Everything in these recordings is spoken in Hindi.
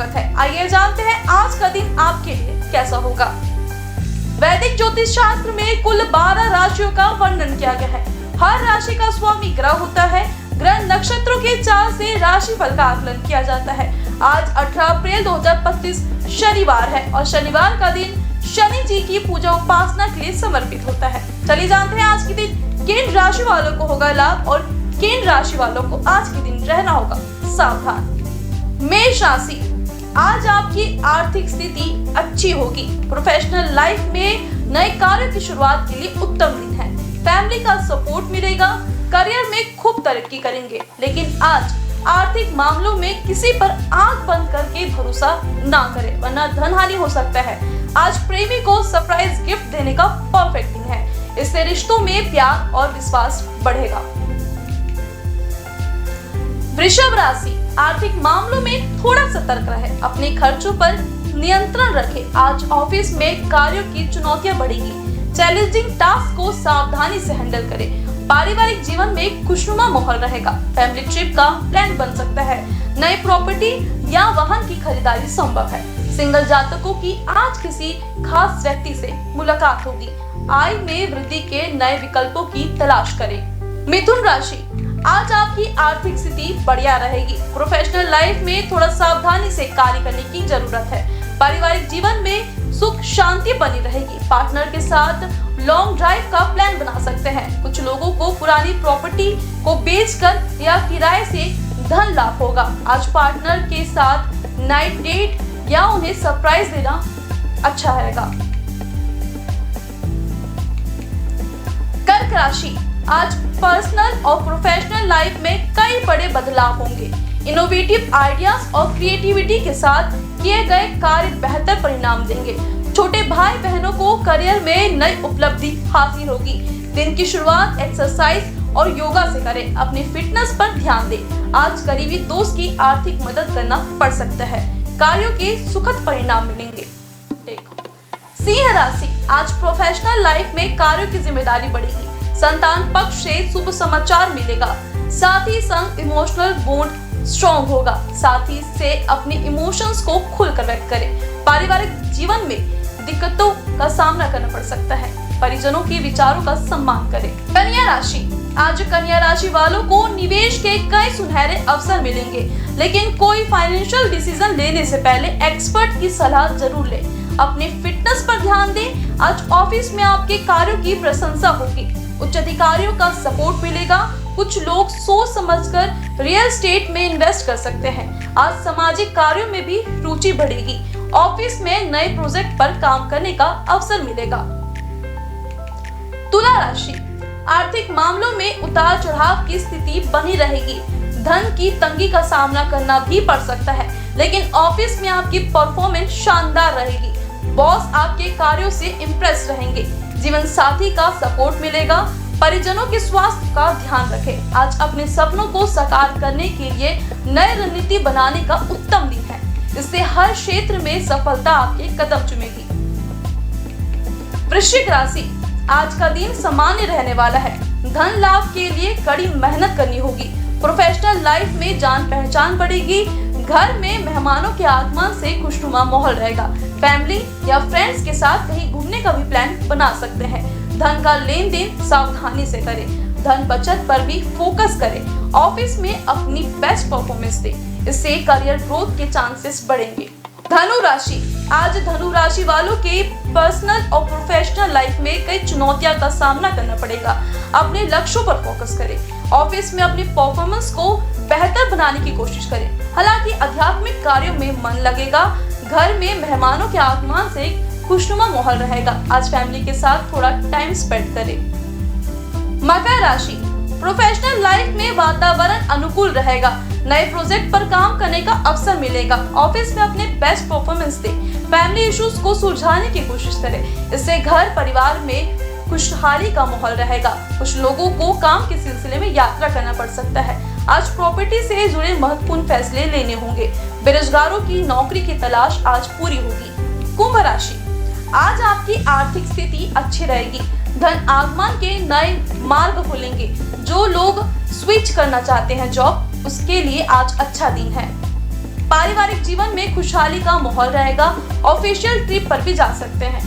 स्वागत है। आइए जानते हैं आज का दिन आपके लिए कैसा होगा। वैदिक ज्योतिष शास्त्र में कुल 12 राशियों का वर्णन किया गया है। हर राशि का स्वामी ग्रह होता है। ग्रह नक्षत्रों के चाल से राशिफल का आकलन किया जाता है। आज 18 अप्रैल 2025 शनिवार है और शनिवार का दिन शनि जी की पूजा उपासना के लिए समर्पित होता है। चलिए जानते हैं आज के दिन किन राशि वालों को होगा लाभ और किन राशि वालों को आज के दिन रहना होगा सावधान। मेष राशि, आज आपकी आर्थिक स्थिति अच्छी होगी। प्रोफेशनल लाइफ में नए कार्यों की शुरुआत के लिए उत्तम दिन है। फैमिली का सपोर्ट मिलेगा। करियर में खूब तरक्की करेंगे, लेकिन आज आर्थिक मामलों में किसी पर आंख बंद करके भरोसा ना करें, वरना धन हानि हो सकता है। आज प्रेमी को सरप्राइज गिफ्ट देने का परफेक्ट दिन है। इससे रिश्तों में प्यार और विश्वास बढ़ेगा। वृषभ राशि, आर्थिक मामलों में थोड़ा सतर्क रहे। अपने खर्चों पर नियंत्रण रखें। आज ऑफिस में कार्यों की चुनौतियां बढ़ेगी। चैलेंजिंग टास्क को सावधानी से हैंडल करें। पारिवारिक जीवन में खुशनुमा माहौल रहेगा। फैमिली ट्रिप का प्लान बन सकता है। नई प्रॉपर्टी या वाहन की खरीदारी संभव है। सिंगल जातकों की आज किसी खास व्यक्ति से मुलाकात होगी। आय में वृद्धि के नए विकल्पों की तलाश करें। मिथुन राशि, आज आपकी आर्थिक स्थिति बढ़िया रहेगी। प्रोफेशनल लाइफ में थोड़ा सावधानी से कार्य करने की जरूरत है। पारिवारिक जीवन में सुख शांति बनी रहेगी। पार्टनर के साथ लॉन्ग ड्राइव का प्लान बना सकते हैं। कुछ लोगों को पुरानी प्रॉपर्टी को बेचकर या किराए से धन लाभ होगा। आज पार्टनर के साथ नाइट डेट या उन्हें सरप्राइज देना अच्छा रहेगा। कर्क राशि, आज पर्सनल और प्रोफेशनल लाइफ में कई बड़े बदलाव होंगे। इनोवेटिव आइडियाज और क्रिएटिविटी के साथ किए गए कार्य बेहतर परिणाम देंगे। छोटे भाई बहनों को करियर में नई उपलब्धि हासिल होगी। दिन की शुरुआत एक्सरसाइज और योगा से करें। अपनी फिटनेस पर ध्यान दें। आज करीबी दोस्त की आर्थिक मदद करना पड़ सकता है। कार्यों के सुखद परिणाम मिलेंगे। सिंह राशि, आज प्रोफेशनल लाइफ में कार्यों की जिम्मेदारी बढ़ेगी। संतान पक्ष से शुभ समाचार मिलेगा। साथी संग इमोशनल बॉन्ड स्ट्रॉन्ग होगा। साथी से अपने इमोशंस को खुलकर व्यक्त करें। पारिवारिक जीवन में दिक्कतों का सामना करना पड़ सकता है। परिजनों के विचारों का सम्मान करें। कन्या राशि, आज कन्या राशि वालों को निवेश के कई सुनहरे अवसर मिलेंगे, लेकिन कोई फाइनेंशियल डिसीजन लेने से पहले एक्सपर्ट की सलाह जरूर लें। अपने फिटनेस पर ध्यान दें। आज ऑफिस में आपके कार्यों की प्रशंसा होगी। उच्च अधिकारियों का सपोर्ट मिलेगा। कुछ लोग सोच समझकर रियल एस्टेट में इन्वेस्ट कर सकते हैं। आज सामाजिक कार्यों में भी रुचि बढ़ेगी। ऑफिस में नए प्रोजेक्ट पर काम करने का अवसर मिलेगा। तुला राशि, आर्थिक मामलों में उतार चढ़ाव की स्थिति बनी रहेगी। धन की तंगी का सामना करना भी पड़ सकता है, लेकिन ऑफिस में आपकी परफॉर्मेंस शानदार रहेगी। बॉस आपके कार्यों से इम्प्रेस रहेंगे। जीवन साथी का सपोर्ट मिलेगा। परिजनों के स्वास्थ्य का ध्यान रखें। आज अपने सपनों को साकार करने के लिए नई रणनीति बनाने का उत्तम दिन है। इससे हर क्षेत्र में सफलता आपके कदम चूमेगी। वृश्चिक राशि, आज का दिन सामान्य रहने वाला है। धन लाभ के लिए कड़ी मेहनत करनी होगी। प्रोफेशनल लाइफ में जान पहचान बढ़ेगी। घर में मेहमानों के आगमन से खुशनुमा माहौल रहेगा। फैमिली या फ्रेंड्स के साथ कहीं घूमने का भी प्लान बना सकते हैं। धन का लेन देन सावधानी से करें। धन बचत पर भी फोकस करें। ऑफिस में अपनी बेस्ट परफॉर्मेंस दें। इससे करियर ग्रोथ के चांसेस बढ़ेंगे। धनु राशि, आज धनु राशि वालों के पर्सनल और प्रोफेशनल लाइफ में कई चुनौतियों का सामना करना पड़ेगा। अपने लक्ष्यों पर फोकस करें। ऑफिस में अपनी परफॉर्मेंस को बेहतर बनाने की कोशिश करें। हालांकि आध्यात्मिक कार्यों में मन लगेगा। घर में मेहमानों के आगमन से खुशनुमा माहौल रहेगा। आज फैमिली के साथ थोड़ा टाइम स्पेंड करें। मकर राशि, प्रोफेशनल लाइफ में वातावरण अनुकूल रहेगा। नए प्रोजेक्ट पर काम करने का अवसर मिलेगा। ऑफिस में अपने बेस्ट परफॉर्मेंस दें। फैमिली इश्यूज को सुलझाने की कोशिश करें। इससे घर परिवार में खुशहाली का माहौल रहेगा। कुछ लोगों को काम के सिलसिले में यात्रा करना पड़ सकता है। आज प्रॉपर्टी से जुड़े महत्वपूर्ण फैसले लेने होंगे। बेरोजगारों की नौकरी की तलाश आज पूरी होगी। कुंभ राशि, आज आपकी आर्थिक स्थिति अच्छी रहेगी। धन आगमन के नए मार्ग खुलेंगे। जो लोग स्विच करना चाहते हैं जॉब, उसके लिए आज अच्छा दिन है। पारिवारिक जीवन में खुशहाली का माहौल रहेगा। ऑफिशियल ट्रिप पर भी जा सकते हैं।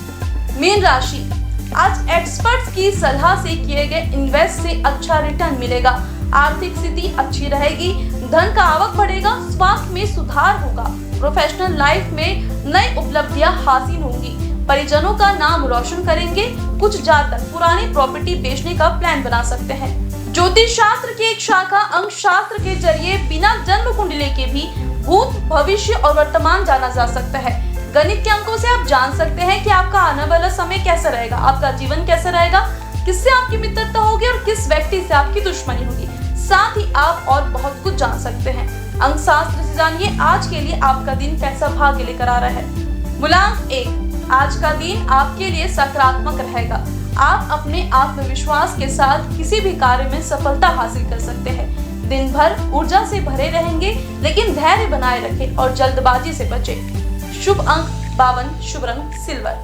मीन राशि, आज एक्सपर्ट्स की सलाह से किए गए इन्वेस्ट से अच्छा रिटर्न मिलेगा। आर्थिक स्थिति अच्छी रहेगी, धन का आवक बढ़ेगा, स्वास्थ्य में सुधार होगा। प्रोफेशनल लाइफ में नई उपलब्धियां हासिल होंगी, परिजनों का नाम रोशन करेंगे। कुछ जातक पुरानी प्रॉपर्टी बेचने का प्लान बना सकते हैं। ज्योतिष शास्त्र की एक शाखा अंक शास्त्र के जरिए बिना जन्म कुंडली के भी भूत, भविष्य और वर्तमान जाना जा सकता है। गणित के अंकों से आप जान सकते हैं कि आपका आने वाला समय कैसा रहेगा, आपका जीवन कैसा रहेगा, किससे आपकी मित्रता होगी और किस व्यक्ति से आपकी दुश्मनी होगी। साथ ही आप और बहुत कुछ जान सकते हैं। अंक शास्त्र से जानिए आज के लिए आपका दिन कैसा भाग्य लेकर आ रहा है। मूलांक 1, आज का दिन आपके लिए सकारात्मक रहेगा। आप अपने आत्मविश्वास के साथ किसी भी कार्य में सफलता हासिल कर सकते हैं। दिन भर ऊर्जा से भरे रहेंगे, लेकिन धैर्य बनाए रखें और जल्दबाजी से बचें। शुभ अंक 52, शुभ रंग सिल्वर।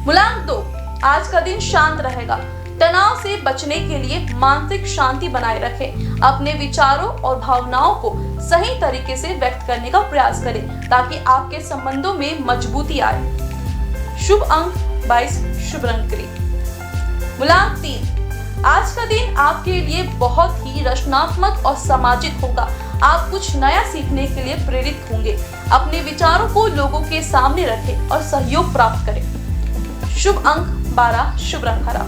मूलांक 2, आज का दिन शांत रहेगा। तनाव से बचने के लिए मानसिक शांति बनाए रखें। अपने विचारों और भावनाओं को सही तरीके से व्यक्त करने का प्रयास करें ताकि आपके संबंधों में मजबूती आए। शुभ अंक 22, शुभ रंग ग्रीन। मूलांक 3, आज का दिन आपके लिए बहुत ही रचनात्मक और सामाजिक होगा। आप कुछ नया सीखने के लिए प्रेरित होंगे। अपने विचारों को लोगों के सामने रखें और सहयोग प्राप्त करें। शुभ अंक 12, शुभ रंग हरा।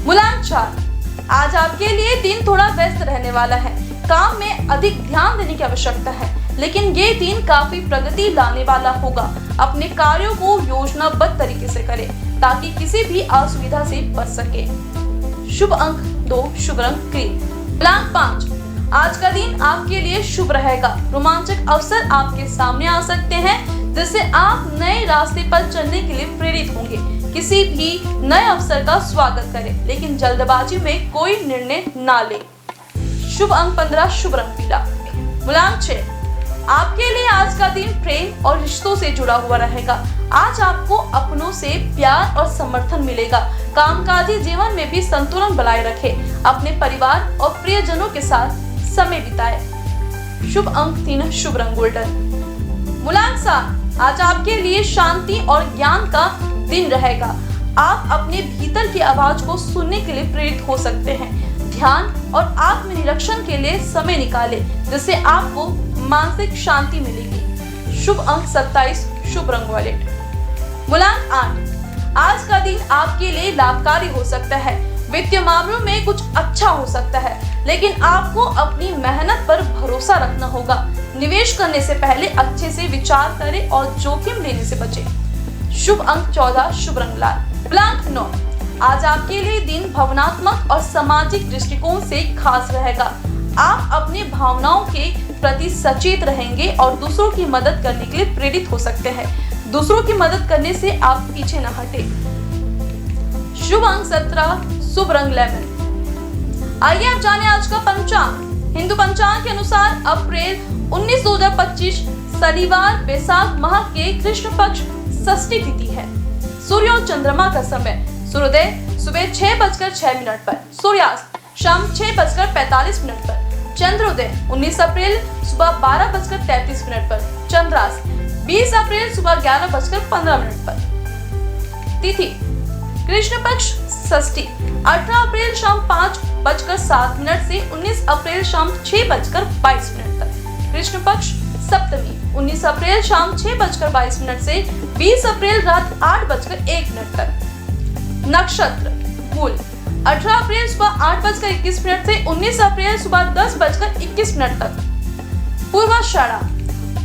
मूलांक 4, आज आपके लिए दिन थोड़ा व्यस्त रहने वाला है। काम में अधिक ध्यान देने की आवश्यकता है, लेकिन ये दिन काफी प्रगति लाने वाला होगा। अपने कार्यों को योजनाबद्ध तरीके से करें ताकि किसी भी असुविधा से बच सके। शुभ अंक 2, शुभ रंग ग्रीन। मूलांक 5, आज का दिन आपके लिए शुभ रहेगा। रोमांचक अवसर आपके सामने आ सकते हैं, जिससे आप नए रास्ते पर चलने के लिए प्रेरित होंगे। किसी भी नए अवसर का स्वागत करें, लेकिन जल्दबाजी में कोई निर्णय ना लें। शुभ अंक 15, शुभ रंग पीला। मूलांक 6, आपके लिए आज का दिन प्रेम और रिश्तों से जुड़ा हुआ रहेगा। आज आपको अपनों से प्यार और समर्थन मिलेगा। कामकाजी जीवन में भी संतुलन बनाए रखें। अपने परिवार और प्रियजनों के साथ समय बिताएं। शुभ अंक 3, शुभ रंग गोल्डन। मूलांक 7, आज आपके लिए शांति और ज्ञान का दिन रहेगा। आप अपने भीतर की आवाज को सुनने के लिए प्रेरित हो सकते हैं। ध्यान और आत्मनिरीक्षण के लिए समय निकालें, जिससे आपको मानसिक शांति मिलेगी। शुभ अंक 27, शुभ रंग वॉयलेट। मूलांक 8, आज का दिन आपके लिए लाभकारी हो सकता है। वित्तीय मामलों में कुछ अच्छा हो सकता है, लेकिन आपको अपनी मेहनत पर भरोसा रखना होगा। निवेश करने से पहले अच्छे से विचार करें और जोखिम लेने से बचें। शुभ अंक 14, शुभ रंग लाल। मूलांक 9, आज आपके लिए दिन भावनात्मक और सामाजिक दृष्टिकोण से खास रहेगा। आप अपनी भावनाओं के प्रति सचेत रहेंगे और दूसरों की मदद करने के लिए प्रेरित हो सकते हैं। दूसरों की मदद करने से आप पीछे न हटें। शुभ अंक 17, शुभ रंग लेमन। आइए आप जाने आज का पंचांग। हिंदू पंचांग के अनुसार अप्रैल 19, 2025 शनिवार वैशाख माह के कृष्ण पक्ष षष्ठी तिथि है। सूर्य और चंद्रमा का समय सूर्योदय सुबह 6:06 पर, सूर्यास्त शाम 6:45 पर, चंद्रोदय 19 अप्रैल सुबह 12:33 पर, चंद्रास्त 20 अप्रैल सुबह 11:15 पर। तिथि कृष्ण पक्ष षष्ठी 18 अप्रैल शाम 5:07 से 19 अप्रैल शाम 6:22 तक। कृष्ण पक्ष सप्तमी 19 अप्रैल शाम 6:22 से 20 अप्रैल रात 8:01 तक। नक्षत्र मूल 18 अप्रैल सुबह 8:21 से 19 अप्रैल सुबह 10:21 तक। पूर्वाषाढ़ा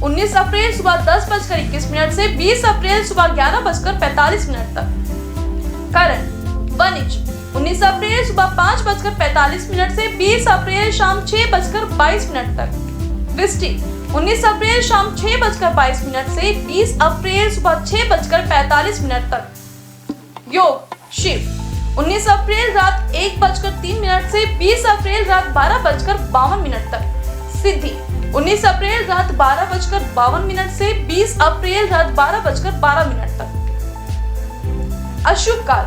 19 अप्रैल सुबह 10:21 से 20 अप्रैल सुबह 11:45 तक। करण वनिज 19 अप्रैल सुबह 5:45 से 20 अप्रैल शाम 6:22 तक। वृश्चिक 19 अप्रैल शाम 6:22 से 20 अप्रैल सुबह 6:45 तक। योग शिव 19 अप्रैल रात 1:03 से 20 अप्रैल रात 12:52 तक। सिद्धि 19 अप्रैल रात 12:52 से 20 अप्रैल रात 12:12 तक। अशुभ काल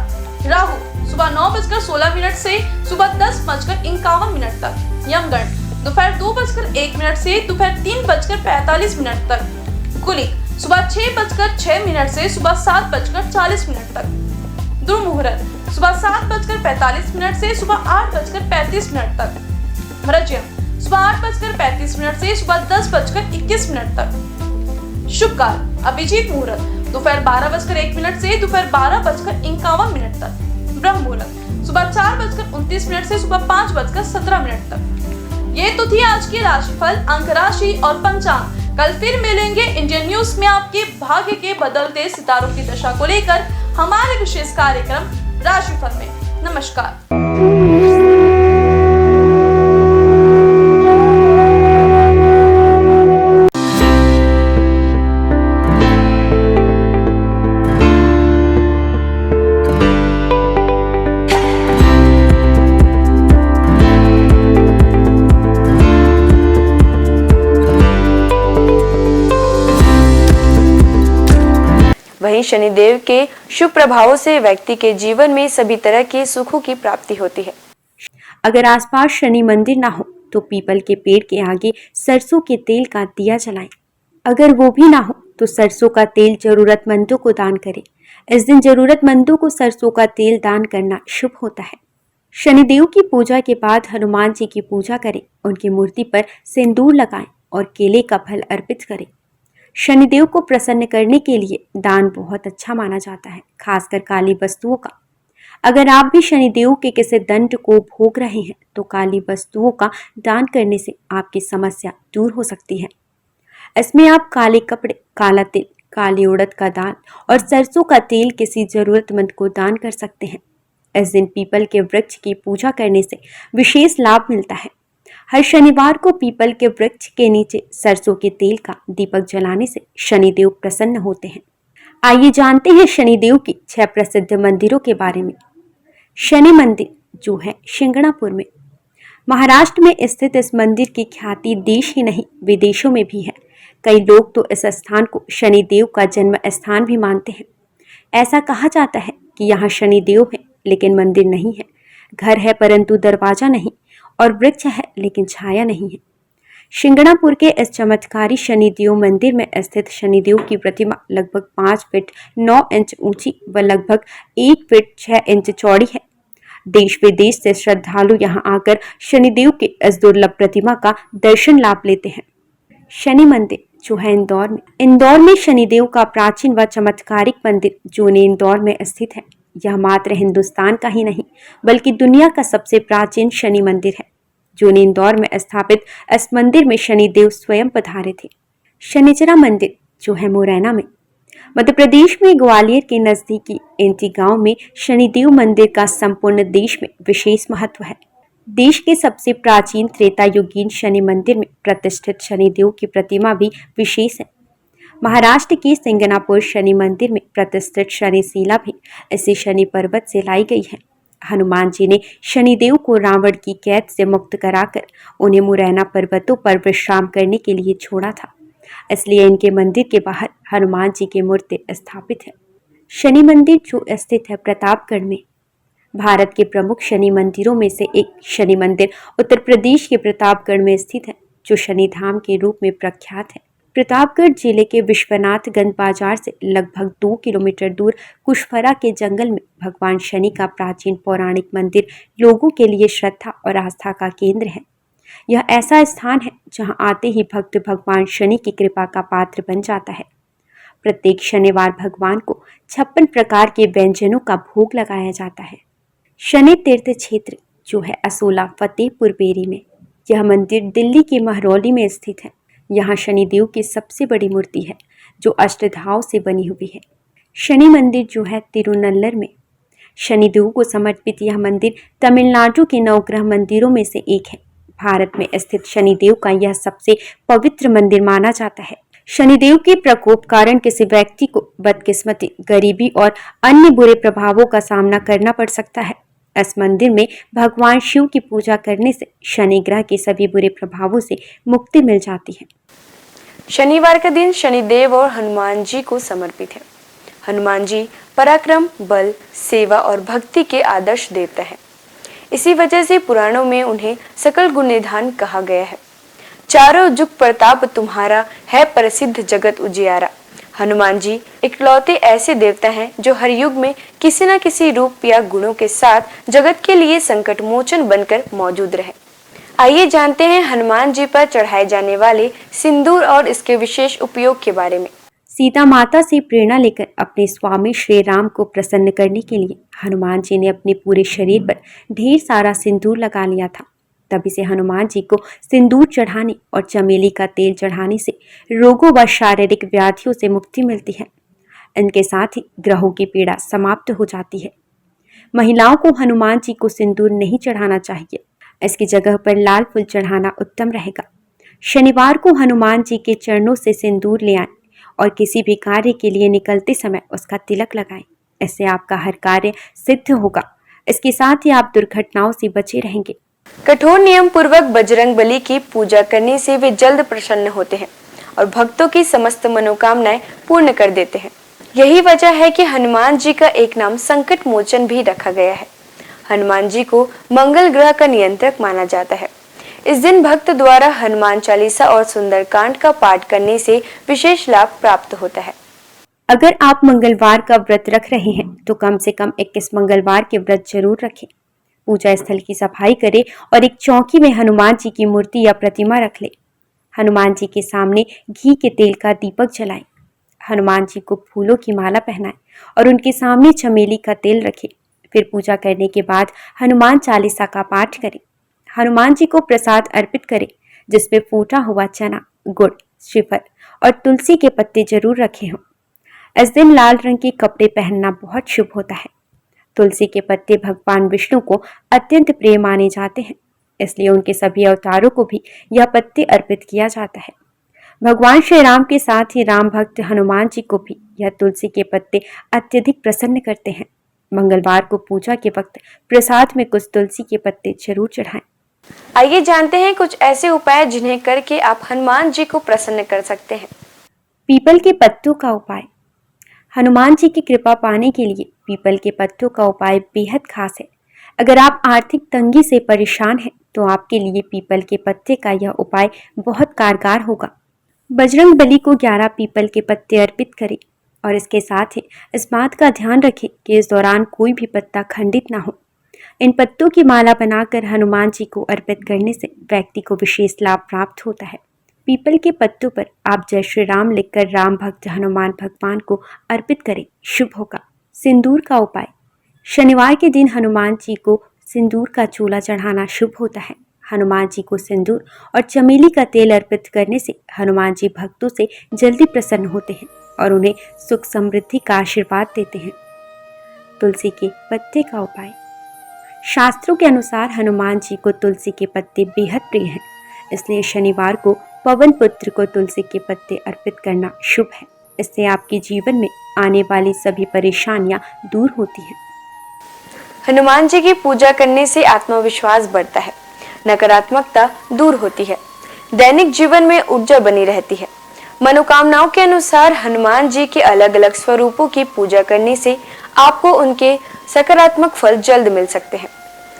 राहु सुबह 9:16 से सुबह 10:51 तक। यमगण दोपहर 2:01 से दोपहर 3:45 तक। कुलिक सुबह 6:06 से सुबह 7:40 तक। दुर्मुहूर्त सुबह 7:45 से सुबह 8:35 तक। मृज्यम सुबह 8:35 से सुबह 10:21 तक। शुभ काल अभिजीत मुहूर्त दोपहर 12:01 से दोपहर 12:51 तक। ब्रह्म मुहूर्त सुबह 4:29 से सुबह 5:17 तक। ये तो थी आज की राशिफल, अंक राशि और पंचांग। कल फिर मिलेंगे इंडियन न्यूज में आपके भाग्य के बदलते सितारों की दशा को लेकर हमारे विशेष कार्यक्रम राशिफल में। नमस्कार। वहीं शनिदेव के शुभ प्रभावों से व्यक्ति के जीवन में सभी तरह के सुखों की प्राप्ति होती है। अगर आसपास शनि मंदिर ना हो तो पीपल के पेड़ के आगे सरसों के तेल का दिया जलाएं। अगर वो भी ना हो तो सरसों का तेल जरूरतमंदों को दान करें। इस दिन जरूरतमंदों को सरसों का तेल दान करना शुभ होता है। शनिदेव की पूजा के बाद हनुमान जी की पूजा करें, उनकी मूर्ति पर सिंदूर लगाएं और केले का फल अर्पित करें। शनिदेव को प्रसन्न करने के लिए दान बहुत अच्छा माना जाता है, खासकर काली वस्तुओं का। अगर आप भी शनिदेव के किसी दंड को भोग रहे हैं तो काली वस्तुओं का दान करने से आपकी समस्या दूर हो सकती है। इसमें आप काले कपड़े, काला तिल, काली उड़द का दाल और सरसों का तेल किसी जरूरतमंद को दान कर सकते हैं। इस दिन पीपल के वृक्ष की पूजा करने से विशेष लाभ मिलता है। हर शनिवार को पीपल के वृक्ष के नीचे सरसों के तेल का दीपक जलाने से शनिदेव प्रसन्न होते हैं। आइए जानते हैं शनिदेव की 6 प्रसिद्ध मंदिरों के बारे में। शनि मंदिर जो है शिंगणापुर में, महाराष्ट्र में स्थित इस मंदिर की ख्याति देश ही नहीं विदेशों में भी है। कई लोग तो इस स्थान को शनिदेव का जन्म स्थान भी मानते हैं। ऐसा कहा जाता है कि यहाँ शनिदेव है लेकिन मंदिर नहीं है, घर है परंतु दरवाजा नहीं, और वृक्ष है लेकिन छाया नहीं है। शिंगणापुर के इस चमत्कारी शनिदेव मंदिर में स्थित शनिदेव की प्रतिमा लगभग 5 फीट 9 इंच ऊंची व लगभग 1 फीट 6 इंच चौड़ी है। देश विदेश से श्रद्धालु यहाँ आकर शनिदेव के इस दुर्लभ प्रतिमा का दर्शन लाभ लेते हैं। शनि मंदिर जो है इंदौर में शनिदेव का प्राचीन व चमत्कारिक मंदिर जो इंदौर में स्थित है। यह मात्र हिंदुस्तान का ही नहीं बल्कि दुनिया का सबसे प्राचीन शनि मंदिर है। जो इंदौर में स्थापित इस मंदिर में शनिदेव स्वयं पधारे थे। शनिचरा मंदिर जो है मुरैना में, मध्य प्रदेश में ग्वालियर के नजदीकी एंटी गांव में शनिदेव मंदिर का संपूर्ण देश में विशेष महत्व है। देश के सबसे प्राचीन त्रेता युगीन शनि मंदिर में प्रतिष्ठित शनिदेव की प्रतिमा भी विशेष है। महाराष्ट्र के सिंगनापुर शनि मंदिर में प्रतिष्ठित शनिशिला भी इसी शनि पर्वत से लाई गई है। हनुमान जी ने शनिदेव को रावण की कैद से मुक्त कराकर उन्हें मुरैना पर्वतों पर विश्राम करने के लिए छोड़ा था, इसलिए इनके मंदिर के बाहर हनुमान जी की मूर्ति स्थापित है। शनि मंदिर जो स्थित है प्रतापगढ़ में, भारत के प्रमुख शनि मंदिरों में से एक शनि मंदिर उत्तर प्रदेश के प्रतापगढ़ में स्थित है, जो शनि धाम के रूप में प्रख्यात है। प्रतापगढ़ जिले के विश्वनाथगंज बाजार से लगभग 2 किलोमीटर दूर कुशफरा के जंगल में भगवान शनि का प्राचीन पौराणिक मंदिर लोगों के लिए श्रद्धा और आस्था का केंद्र है। यह ऐसा स्थान है जहां आते ही भक्त भगवान शनि की कृपा का पात्र बन जाता है। प्रत्येक शनिवार भगवान को 56 प्रकार के व्यंजनों का भोग लगाया जाता है। शनि तीर्थ क्षेत्र जो है असोला फतेहपुर बेरी में, यह मंदिर दिल्ली के महरौली में स्थित है। यहाँ शनिदेव की सबसे बड़ी मूर्ति है जो अष्टधाव से बनी हुई है। शनि मंदिर जो है तिरुनल्लर में, शनिदेव को समर्पित यह मंदिर तमिलनाडु के नवग्रह मंदिरों में से एक है। भारत में स्थित शनिदेव का यह सबसे पवित्र मंदिर माना जाता है। शनिदेव के प्रकोप कारण किसी व्यक्ति को बदकिस्मती, गरीबी और अन्य बुरे प्रभावों का सामना करना पड़ सकता है। इस मंदिर में भगवान शिव की पूजा करने से शनि ग्रह के सभी बुरे प्रभावों से मुक्ति मिल जाती है। शनिवार का दिन शनिदेव और हनुमान जी को समर्पित है। हनुमान जी पराक्रम, बल, सेवा और भक्ति के आदर्श देवता है। इसी वजह से पुराणों में उन्हें सकल गुण निधान कहा गया है। चारों जुग प्रताप तुम्हारा है, प्रसिद्ध जगत उजियारा। हनुमान जी इकलौते ऐसे देवता हैं जो हर युग में किसी न किसी रूप या गुणों के साथ जगत के लिए संकट मोचन बनकर मौजूद रहे। आइए जानते हैं हनुमान जी पर चढ़ाए जाने वाले सिंदूर और इसके विशेष उपयोग के बारे में। सीता माता से प्रेरणा लेकर अपने स्वामी श्री राम को प्रसन्न करने के लिए हनुमान जी ने अपने पूरे शरीर पर ढेर सारा सिंदूर लगा लिया था। तभी से हनुमान जी को सिंदूर चढ़ाने और चमेली का तेल चढ़ाने से रोगों व शारीरिक व्याधियों से मुक्ति मिलती है। इनके साथ ही ग्रहों की पीड़ा समाप्त हो जाती है। महिलाओं को हनुमान जी को सिंदूर नहीं चढ़ाना चाहिए, इसकी जगह पर लाल फूल चढ़ाना उत्तम रहेगा। शनिवार को हनुमान जी के चरणों से सिंदूर ले आएं और किसी भी कार्य के लिए निकलते समय उसका तिलक लगाएं। इससे आपका हर कार्य सिद्ध होगा। इसके साथ ही आप दुर्घटनाओं से बचे रहेंगे। कठोर नियम पूर्वक बजरंग बली की पूजा करने से वे जल्द प्रसन्न होते हैं और भक्तों की समस्त मनोकामनाएं पूर्ण कर देते हैं। यही वजह है कि हनुमान जी का एक नाम संकट मोचन भी रखा गया है। हनुमान जी को मंगल ग्रह का नियंत्रक माना जाता है। इस दिन भक्त द्वारा हनुमान चालीसा और सुंदरकांड का पाठ करने से विशेष लाभ प्राप्त होता है। अगर आप मंगलवार का व्रत रख रहे हैं तो कम से कम 21 मंगलवार के व्रत जरूर रखें। पूजा स्थल की सफाई करें और एक चौकी में हनुमान जी की मूर्ति या प्रतिमा रख ले। हनुमान जी के सामने घी के तेल का दीपक जलाएं। हनुमान जी को फूलों की माला पहनाएं और उनके सामने चमेली का तेल रखें। फिर पूजा करने के बाद हनुमान चालीसा का पाठ करें। हनुमान जी को प्रसाद अर्पित करें, जिसमें फूटा हुआ चना, गुड़, श्रीफल और तुलसी के पत्ते जरूर रखे हों। इस दिन लाल रंग के कपड़े पहनना बहुत शुभ होता है। तुलसी के पत्ते भगवान विष्णु को अत्यंत प्रिय माने जाते हैं, इसलिए उनके सभी अवतारों को भी यह पत्ते अर्पित किया जाता है। भगवान श्री राम के साथ ही राम भक्त हनुमान जी को भी यह तुलसी के पत्ते अत्यधिक प्रसन्न करते हैं। मंगलवार को पूजा के वक्त प्रसाद में कुछ तुलसी के पत्ते जरूर चढ़ाएं। आइए जानते हैं कुछ ऐसे उपाय जिन्हें करके आप हनुमान जी को प्रसन्न कर सकते हैं। पीपल के पत्तों का उपाय। हनुमान जी की कृपा पाने के लिए पीपल के पत्तों का उपाय बेहद खास है। अगर आप आर्थिक तंगी से परेशान हैं तो आपके लिए पीपल के पत्ते का यह उपाय बहुत कारगर होगा। बजरंग बली को 11 पीपल के पत्ते अर्पित करें और इसके साथ ही इस बात का ध्यान रखें कि इस दौरान कोई भी पत्ता खंडित ना हो। इन पत्तों की माला बनाकर हनुमान जी को अर्पित करने से व्यक्ति को विशेष लाभ प्राप्त होता है। पीपल के पत्तों पर आप जय श्री राम लिखकर राम भक्त हनुमान भगवान को अर्पित करें, शुभ होगा। सिंदूर का उपाय। शनिवार के दिन हनुमान जी को सिंदूर का चूल्हा चढ़ाना शुभ होता है। हनुमान जी को सिंदूर और चमेली का तेल अर्पित करने से हनुमान जी भक्तों से जल्दी प्रसन्न होते हैं और उन्हें सुख समृद्धि का आशीर्वाद देते हैं। तुलसी के पत्ते का उपाय। शास्त्रों के अनुसार हनुमान जी को तुलसी के पत्ते बेहद प्रिय हैं, इसलिए शनिवार को पवन पुत्र को तुलसी के पत्ते अर्पित करना शुभ है। इससे आपके जीवन में आने वाली सभी परेशानियां दूर होती हैं। हनुमान जी की पूजा करने से आत्मविश्वास बढ़ता है, नकारात्मकता दूर होती है, दैनिक जीवन में ऊर्जा बनी रहती है। मनोकामनाओं के अनुसार हनुमान जी के अलग अलग स्वरूपों की पूजा करने से आपको उनके सकारात्मक फल जल्द मिल सकते हैं।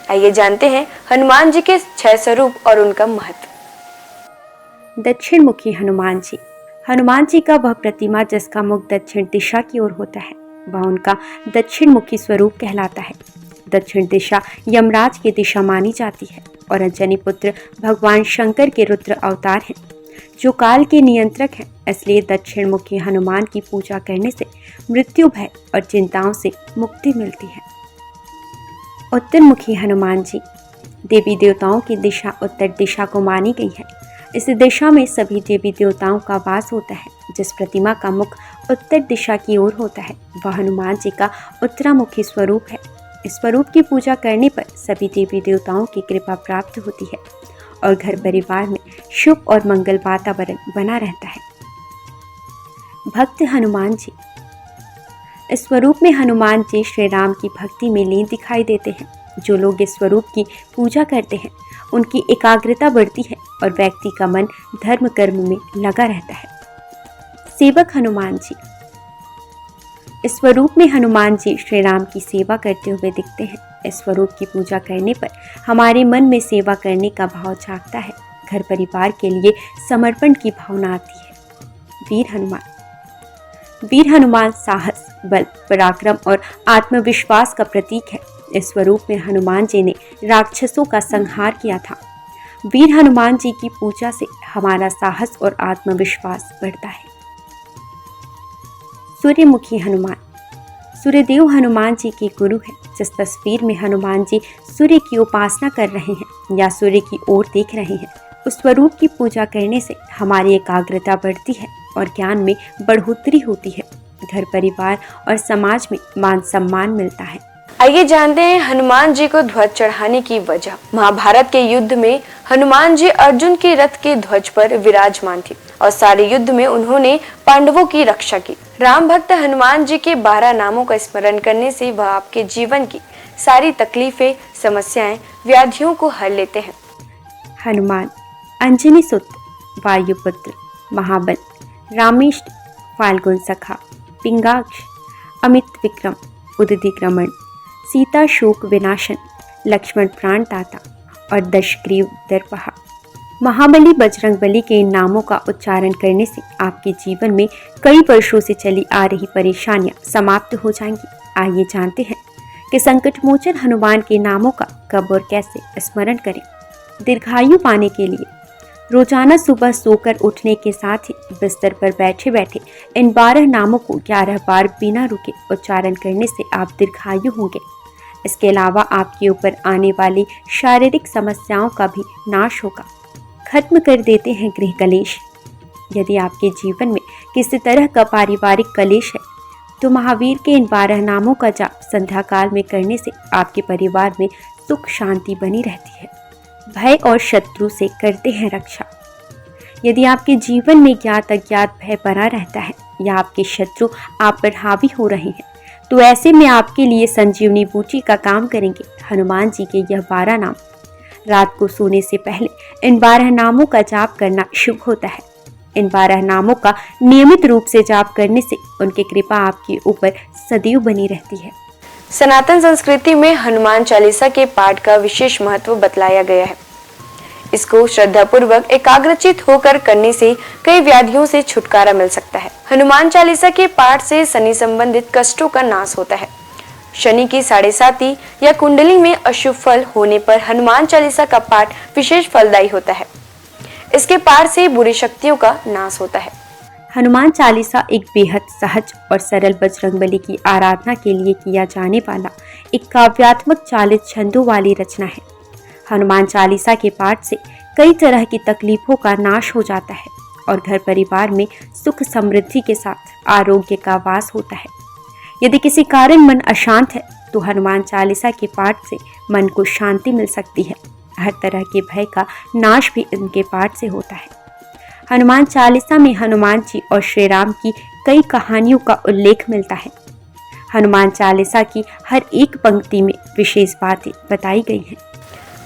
आइए जानते हैं हनुमान जी के 6 स्वरूप और उनका महत्व। दक्षिण मुखी हनुमान जी। हनुमान जी का वह प्रतिमा जिसका मुख दक्षिण दिशा की ओर होता है, वह उनका दक्षिण मुखी स्वरूप कहलाता है। दक्षिण दिशा यमराज की दिशा मानी जाती है और अंजनी पुत्र भगवान शंकर के रुद्र अवतार हैं, जो काल के नियंत्रक हैं। इसलिए दक्षिण मुखी हनुमान की पूजा करने से मृत्यु भय और चिंताओं से मुक्ति मिलती है। उत्तर मुखी हनुमान जी। देवी देवताओं की दिशा उत्तर दिशा को मानी गई है। इस दिशा में सभी देवी देवताओं का वास होता है। जिस प्रतिमा का मुख उत्तर दिशा की ओर होता है, वह हनुमान जी का उत्तरामुखी स्वरूप है। इस स्वरूप की पूजा करने पर सभी देवी देवताओं की कृपा प्राप्त होती है और घर परिवार में शुभ और मंगल वातावरण बना रहता है। भक्त हनुमान जी। इस स्वरूप में हनुमान जी श्री राम की भक्ति में लीन दिखाई देते हैं। जो लोग इस स्वरूप की पूजा करते हैं, उनकी एकाग्रता बढ़ती है और व्यक्ति का मन धर्म कर्म में लगा रहता है। सेवक हनुमान जी। इस स्वरूप में हनुमान जी श्री राम की सेवा करते हुए दिखते हैं। इस स्वरूप की पूजा करने पर हमारे मन में सेवा करने का भाव जागता है। घर परिवार के लिए समर्पण की भावना आती है। वीर हनुमान साहस, बल, पराक्रम और आत्मविश्वास का प्रतीक है। इस स्वरूप में हनुमान जी ने राक्षसों का संहार किया था। वीर हनुमान जी की पूजा से हमारा साहस और आत्मविश्वास बढ़ता है। सूर्यमुखी हनुमान सूर्यदेव हनुमान जी के गुरु हैं। जिस तस्वीर में हनुमान जी सूर्य की उपासना कर रहे हैं या सूर्य की ओर देख रहे हैं, उस स्वरूप की पूजा करने से हमारी एकाग्रता बढ़ती है और ज्ञान में बढ़ोतरी होती है। घर परिवार और समाज में मान सम्मान मिलता है। आइए जानते हैं हनुमान जी को ध्वज चढ़ाने की वजह। महाभारत के युद्ध में हनुमान जी अर्जुन के रथ के ध्वज पर विराजमान थे और सारे युद्ध में उन्होंने पांडवों की रक्षा की। राम भक्त हनुमान जी के 12 नामों का स्मरण करने से वह आपके जीवन की सारी तकलीफें, समस्याएं, व्याधियों को हर लेते हैं। हनुमान अंजनी सुत, वायुपुत्र, महाबल, रामेष्ट, फाल्गुन सखा, पिंगाक्ष, अमित विक्रम, उदधिक्रमण, सीता शोक विनाशन, लक्ष्मण प्राण दाता और दशग्रीव दर्पहा। महाबली बजरंगबली के इन नामों का उच्चारण करने से आपके जीवन में कई वर्षों से चली आ रही परेशानियां समाप्त हो जाएंगी। आइए जानते हैं कि संकटमोचन हनुमान के नामों का कब और कैसे स्मरण करें। दीर्घायु पाने के लिए रोजाना सुबह सोकर उठने के साथ ही बिस्तर पर बैठे बैठे इन 12 नामों को 11 बार बिना रुके उच्चारण करने से आप दीर्घायु होंगे। इसके अलावा आपके ऊपर आने वाली शारीरिक समस्याओं का भी नाश होगा। खत्म कर देते हैं गृह कलेश। यदि आपके जीवन में किसी तरह का पारिवारिक कलेश है तो महावीर के इन 12 नामों का जाप संध्या काल में करने से आपके परिवार में सुख शांति बनी रहती है। भय और शत्रु से करते हैं रक्षा। यदि आपके जीवन में ज्ञात अज्ञात भय बना रहता है या आपके शत्रु आप पर हावी हो रहे हैं तो ऐसे में आपके लिए संजीवनी बूटी का काम करेंगे हनुमान जी के यह 12 नाम। रात को सोने से पहले इन 12 नामों का जाप करना शुभ होता है। इन 12 नामों का नियमित रूप से जाप करने से उनकी कृपा आपके ऊपर सदैव बनी रहती है। सनातन संस्कृति में हनुमान चालीसा के पाठ का विशेष महत्व बतलाया गया है। इसको श्रद्धापूर्वक एकाग्रचित होकर करने से कई व्याधियों से छुटकारा मिल सकता है। हनुमान चालीसा के पाठ से शनि संबंधित कष्टों का नाश होता है। शनि की 7.5 या कुंडली में अशुभ फल होने पर हनुमान चालीसा का पाठ विशेष फलदायी होता है। इसके पाठ से बुरी शक्तियों का नाश होता है। हनुमान चालीसा एक बेहद सहज और सरल बजरंगबली की आराधना के लिए किया जाने वाला एक काव्यात्मक 40 छंदों वाली रचना है। हनुमान चालीसा के पाठ से कई तरह की तकलीफों का नाश हो जाता है और घर परिवार में सुख समृद्धि के साथ आरोग्य का वास होता है। यदि किसी कारण मन अशांत है तो हनुमान चालीसा के पाठ से मन को शांति मिल सकती है। हर तरह के भय का नाश भी इनके पाठ से होता है। हनुमान चालीसा में हनुमान जी और श्री राम की कई कहानियों का उल्लेख मिलता है। हनुमान चालीसा की हर एक पंक्ति में विशेष बातें बताई गई हैं।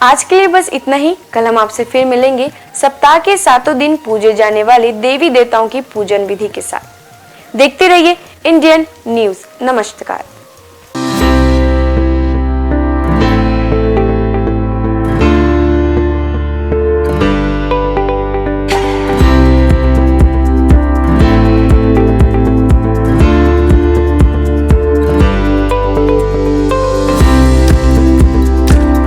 आज के लिए बस इतना ही। कल हम आपसे फिर मिलेंगे सप्ताह के 7 दिन पूजे जाने वाले देवी देवताओं की पूजन विधि के साथ। देखते रहिए इंडियन न्यूज। नमस्कार।